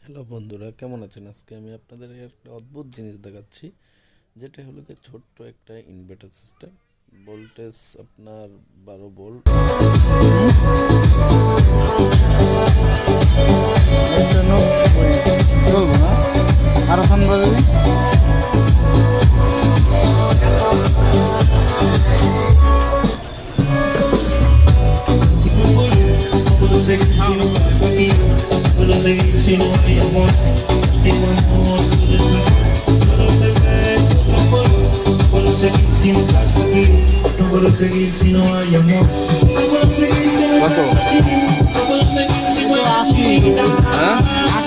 হ্যালো বন্ধুরা, কেমন আছেন? আজকে আমি আপনাদের একটা অদ্ভুত জিনিস দেখাচ্ছি, যেটা হলো কি ছোট্ট একটা ইনভার্টার সিস্টেম। ভোল্টেজ আপনার 12 ভোল্ট। চলবো না আরো ফোন বাজবে। Puedo seguir si no hay amor, tengo amor, no puedo seguir si no estás aquí, no puedo seguir si no hay amor, no puedo seguir si no estás aquí, no puedo seguir si no hay amor.